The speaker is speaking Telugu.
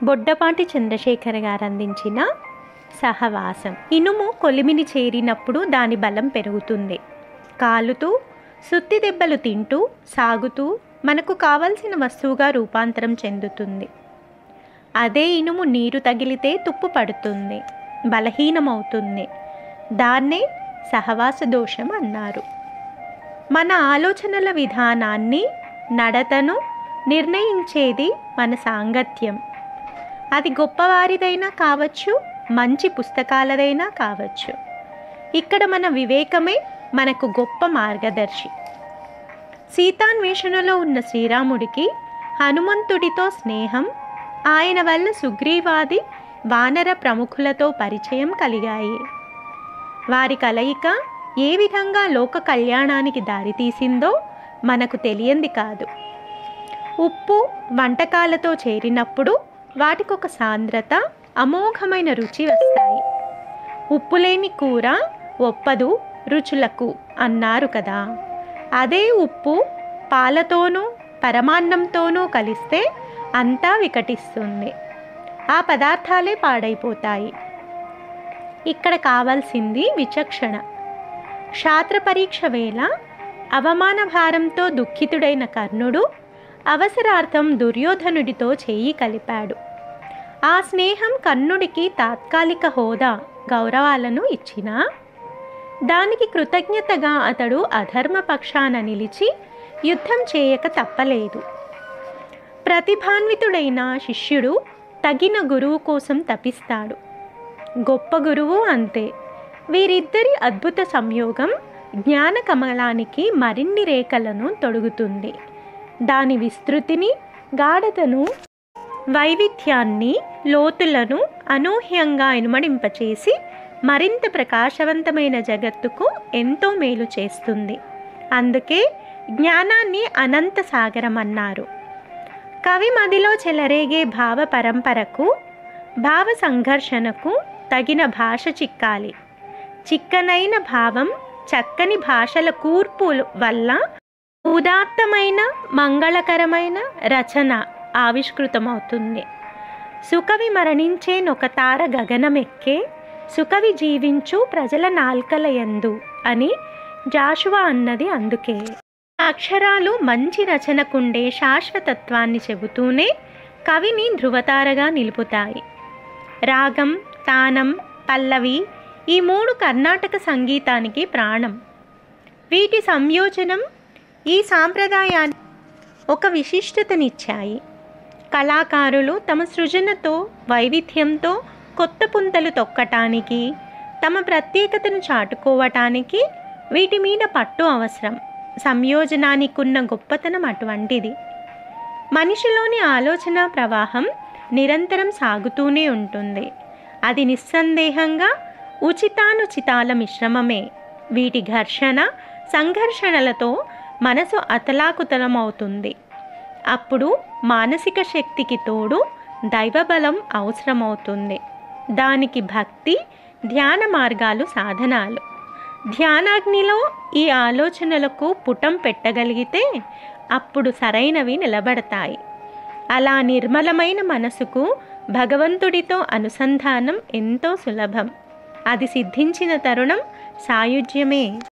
బొడ్డపాటి చంద్రశేఖర్ గారు అందించిన సహవాసం. ఇనుము కొలిమిని చేరినప్పుడు దాని బలం పెరుగుతుంది. కాలుతూ సుత్తి దెబ్బలు తింటూ సాగుతూ మనకు కావలసిన వస్తువుగా రూపాంతరం చెందుతుంది. అదే ఇనుము నీరు తగిలితే తుప్పు పడుతుంది, బలహీనమవుతుంది. దాన్నే సహవాస దోషం అన్నారు. మన ఆలోచనల విధానాన్ని, నడతను నిర్ణయించేది మన సాంగత్యం. అది గొప్పవారిదైనా కావచ్చు, మంచి పుస్తకాలదైనా కావచ్చు. ఇక్కడ మన వివేకమే మనకు గొప్ప మార్గదర్శి. సీతాన్వేషణలో ఉన్న శ్రీరాముడికి హనుమంతుడితో స్నేహం, ఆయన వల్ల సుగ్రీవాది వానర ప్రముఖులతో పరిచయం కలిగాయి. వారి కలయిక ఏ విధంగా లోక కళ్యాణానికి దారితీసిందో మనకు తెలియంది కాదు. ఉప్పు వంటకాలతో చేరినప్పుడు వాటికొక సాంద్రత, అమోఘమైన రుచి వస్తాయి. ఉప్పు లేని కూర ఒప్పదు రుచులకు అన్నారు కదా. అదే ఉప్పు పాలతోనూ పరమాన్నంతోనూ కలిస్తే అంతా వికటిస్తుంది. ఆ పదార్థాలే పాడైపోతాయి. ఇక్కడ కావాల్సింది విచక్షణ. క్షాత్ర పరీక్ష వేళ అవమాన భారంతో దుఃఖితుడైన కర్ణుడు అవసరార్థం దుర్యోధనుడితో చెయ్యి కలిపాడు. ఆ స్నేహం కర్ణుడికి తాత్కాలిక హోదా, గౌరవాలను ఇచ్చినా దానికి కృతజ్ఞతగా అతడు అధర్మ పక్షాన నిలిచి యుద్ధం చేయక తప్పలేదు. ప్రతిభాన్వితుడైన శిష్యుడు తగిన గురువు కోసం తపిస్తాడు. గొప్ప గురువు అంతే. వీరిద్దరి అద్భుత సంయోగం జ్ఞాన కమలానికి మరిన్ని రేఖలను తొడుగుతుంది. దాని విస్తృతిని, గాఢతను, వైవిధ్యాన్ని, లోతులను అనూహ్యంగా ఇనుమడింపచేసి మరింత ప్రకాశవంతమైన జగత్తుకు ఎంతో మేలు చేస్తుంది. అందుకే జ్ఞానాన్ని అనంత సాగరం అన్నారు. కవి మదిలో చెలరేగే భావ పరంపరకు, భావ సంఘర్షణకు తగిన భాష చిక్కాలి. చిక్కనైన భావం చక్కని భాషల కూర్పు వల్ల ఉదాత్తమైన మంగళకరమైన రచన ఆవిష్కృతమవుతుంది. సుకవి మరణించే నొకతార గగనమెక్కే, సుకవి జీవించు ప్రజల నాల్కలయందు అని జాషువా అన్నది అందుకే. అక్షరాలు మంచి రచనకుండే శాశ్వతత్వాన్ని చెబుతూనే కవిని ధృవతారగా నిలుపుతాయి. రాగం, తానం, పల్లవి ఈ మూడు కర్ణాటక సంగీతానికి ప్రాణం. వీటి సంయోజనం ఈ సాంప్రదాయాన్ని ఒక విశిష్టతనిచ్చాయి. కళాకారులు తమ సృజనతో, వైవిధ్యంతో కొత్త పుంతలు తొక్కటానికి, తమ ప్రత్యేకతను చాటుకోవటానికి వీటి మీద పట్టు అవసరం. సంయోజనానికి ఉన్న గొప్పతనం అటువంటిది. మనిషిలోని ఆలోచన ప్రవాహం నిరంతరం సాగుతూనే ఉంటుంది. అది నిస్సందేహంగా ఉచితానుచితాల మిశ్రమమే. వీటి ఘర్షణ, సంఘర్షణలతో మనసు అతలాకుతలమవుతుంది. అప్పుడు మానసిక శక్తికి తోడు దైవబలం అవసరమవుతుంది. దానికి భక్తి, ధ్యాన మార్గాలు సాధనాలు. ధ్యానాగ్నిలో ఈ ఆలోచనలకు పుటం పెట్టగలిగితే అప్పుడు సరైనవి నిలబడతాయి. అలా నిర్మలమైన మనసుకు భగవంతుడితో అనుసంధానం ఎంతో సులభం. అది సిద్ధించిన తరుణం సాయుజ్యమే.